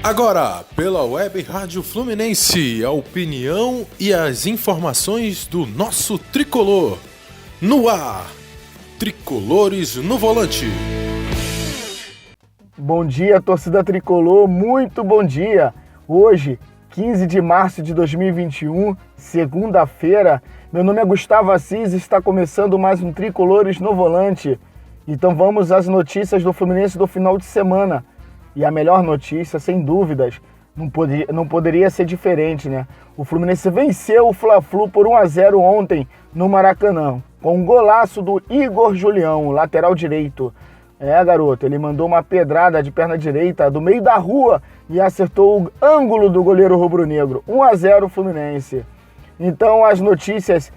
Agora, pela Web Rádio Fluminense, a opinião e as informações do nosso tricolor. No ar, Tricolores no Volante. Bom dia, torcida tricolor, muito bom dia. Hoje, 15 de março de 2021, segunda-feira, meu nome é Gustavo Assis e está começando mais um Tricolores no Volante. Então vamos às notícias do Fluminense do final de semana. E a melhor notícia, sem dúvidas, não poderia ser diferente, né? O Fluminense venceu o Fla-Flu por 1-0 ontem no Maracanã, com um golaço do Igor Julião, lateral direito. Garoto, ele mandou uma pedrada de perna direita do meio da rua e acertou o ângulo do goleiro rubro-negro. 1-0 Fluminense. Então as notícias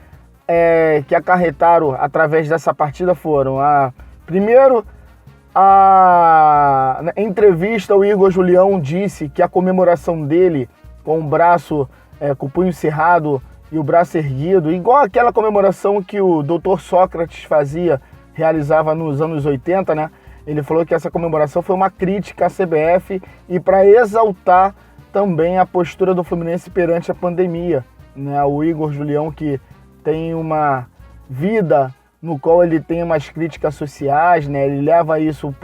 que acarretaram através dessa partida foram: primeiro, na entrevista, o Igor Julião disse que a comemoração dele com o braço, com o punho cerrado e o braço erguido, igual aquela comemoração que o Dr. Sócrates realizava nos anos 80, né? Ele falou que essa comemoração foi uma crítica à CBF e para exaltar também a postura do Fluminense perante a pandemia, né? O Igor Julião, que tem uma vida no qual ele tem umas críticas sociais, né? Ele leva isso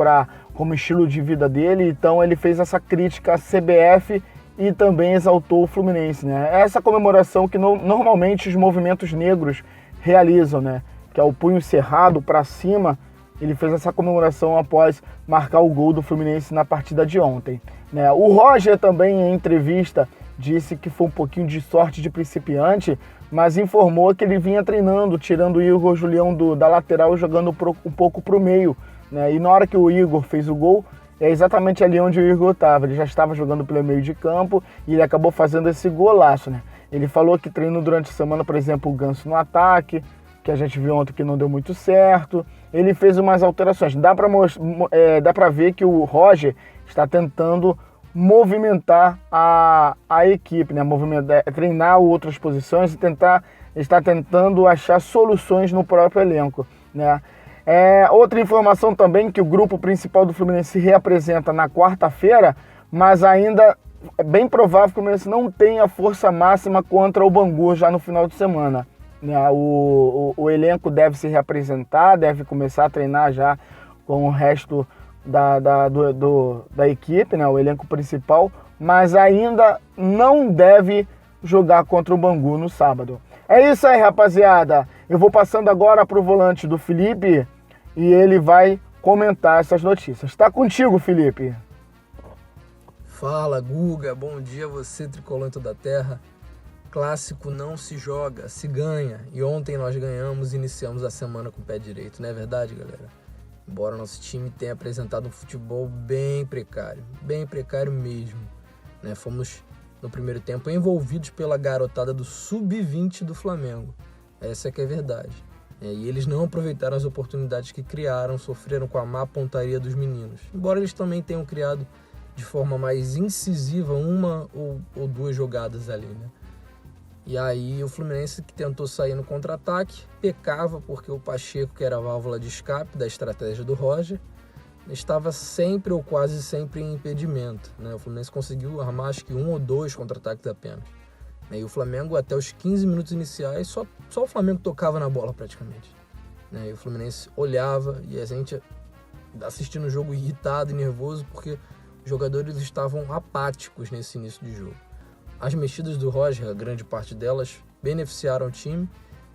como estilo de vida dele, então ele fez essa crítica à CBF e também exaltou o Fluminense, né? Essa comemoração que normalmente os movimentos negros realizam, né? Que é o punho cerrado para cima. Ele fez essa comemoração após marcar o gol do Fluminense na partida de ontem, né? O Roger também, em entrevista, disse que foi um pouquinho de sorte de principiante, mas informou que ele vinha treinando, tirando o Igor Julião da lateral e jogando um pouco para o meio, né? E na hora que o Igor fez o gol, é exatamente ali onde o Igor estava. Ele já estava jogando pelo meio de campo e ele acabou fazendo esse golaço, né? Ele falou que treinou durante a semana, por exemplo, o Ganso no ataque, que a gente viu ontem que não deu muito certo. Ele fez umas alterações. Dá para ver que o Roger está tentando movimentar a equipe, né? Treinar outras posições e está tentando achar soluções no próprio elenco, né? Outra informação também, que o grupo principal do Fluminense se reapresenta na quarta-feira, mas ainda é bem provável que o Fluminense não tenha força máxima contra o Bangu já no final de semana, né? O elenco deve se reapresentar, deve começar a treinar já com o resto da equipe, né? O elenco principal, mas ainda não deve jogar contra o Bangu no sábado. É isso aí, rapaziada. Eu vou passando agora para o volante do Felipe e ele vai comentar essas notícias. Tá contigo, Felipe. Fala, Guga. Bom dia a você, tricolor em toda a terra. Clássico não se joga, se ganha. E ontem nós ganhamos e iniciamos a semana com o pé direito. Não é verdade, galera? Embora nosso time tenha apresentado um futebol bem precário mesmo, né? Fomos, no primeiro tempo, envolvidos pela garotada do Sub-20 do Flamengo. Essa é que é a verdade. E eles não aproveitaram as oportunidades que criaram, sofreram com a má pontaria dos meninos. Embora eles também tenham criado de forma mais incisiva uma ou duas jogadas ali, né? E aí o Fluminense, que tentou sair no contra-ataque, pecava porque o Pacheco, que era a válvula de escape da estratégia do Roger, estava sempre ou quase sempre em impedimento, né? O Fluminense conseguiu armar acho que 1 ou 2 contra-ataques apenas. E o Flamengo, até os 15 minutos iniciais, só o Flamengo tocava na bola praticamente, né? E o Fluminense olhava e a gente assistindo o jogo irritado e nervoso porque os jogadores estavam apáticos nesse início de jogo. As mexidas do Roger, a grande parte delas, beneficiaram o time,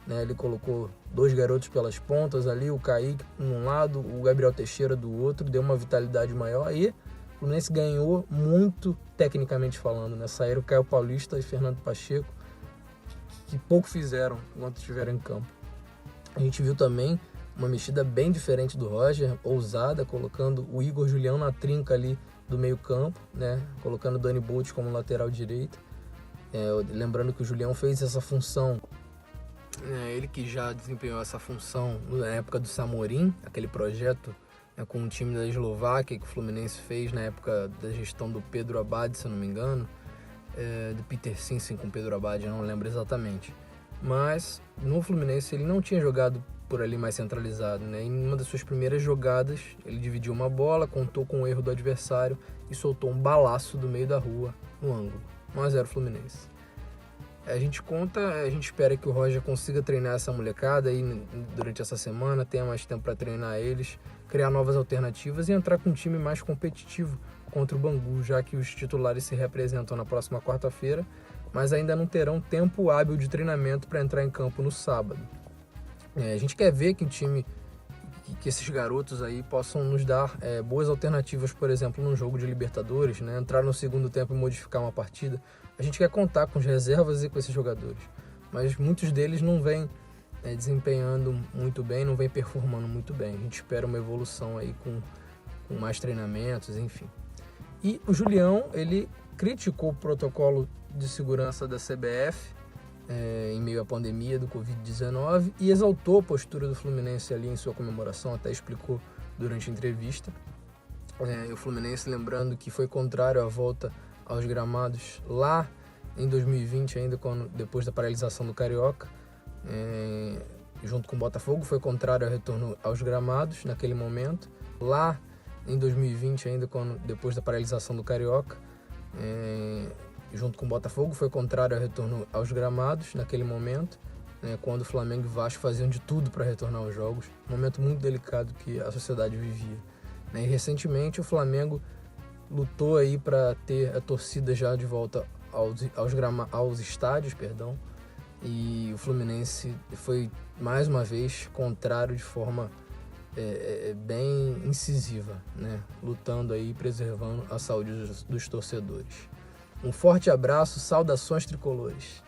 né? Ele colocou 2 garotos pelas pontas ali, o Kaique num lado, o Gabriel Teixeira do outro, deu uma vitalidade maior e o Fluminense ganhou muito tecnicamente falando, né? Saíram o Caio Paulista e Fernando Pacheco, que pouco fizeram enquanto estiveram em campo. A gente viu também uma mexida bem diferente do Roger, ousada, colocando o Igor Julião na trinca ali do meio campo, né? Colocando o Dani Bolt como lateral direito. Lembrando que o Julião fez essa função, ele que já desempenhou essa função na época do Samorim, aquele projeto, né, com o time da Eslováquia que o Fluminense fez na época da gestão do Pedro Abad, se eu não me engano, do Peter Sinsen com o Pedro Abad, eu não lembro exatamente. mas no Fluminense ele não tinha jogado por ali mais centralizado, né? Em uma das suas primeiras jogadas, ele dividiu uma bola, contou com o erro do adversário e soltou um balaço do meio da rua no ângulo. 1-0 Fluminense. A gente espera que o Roger consiga treinar essa molecada aí durante essa semana, tenha mais tempo para treinar eles, criar novas alternativas e entrar com um time mais competitivo contra o Bangu, já que os titulares se representam na próxima quarta-feira, mas ainda não terão tempo hábil de treinamento para entrar em campo no sábado. A gente quer ver que o time, que esses garotos aí possam nos dar boas alternativas, por exemplo, num jogo de Libertadores, né? Entrar no segundo tempo e modificar uma partida. A gente quer contar com as reservas e com esses jogadores, mas muitos deles não vêm desempenhando muito bem, não vêm performando muito bem. A gente espera uma evolução aí com mais treinamentos, enfim. E o Julião, ele criticou o protocolo de segurança da CBF em meio à pandemia do Covid-19 e exaltou a postura do Fluminense ali em sua comemoração, até explicou durante a entrevista. O Fluminense, lembrando que foi contrário à volta aos gramados lá em 2020, ainda depois da paralisação do Carioca, junto com o Botafogo, foi contrário ao retorno aos gramados naquele momento. Lá em 2020, ainda depois da paralisação do Carioca, junto com o Botafogo, foi contrário ao retorno aos gramados naquele momento, quando o Flamengo e o Vasco faziam de tudo para retornar aos jogos, um momento muito delicado que a sociedade vivia. E recentemente o Flamengo lutou aí para ter a torcida já de volta aos estádios, e o Fluminense foi mais uma vez contrário de forma bem incisiva, né? Lutando aí, preservando a saúde dos torcedores. Um forte abraço, saudações tricolores.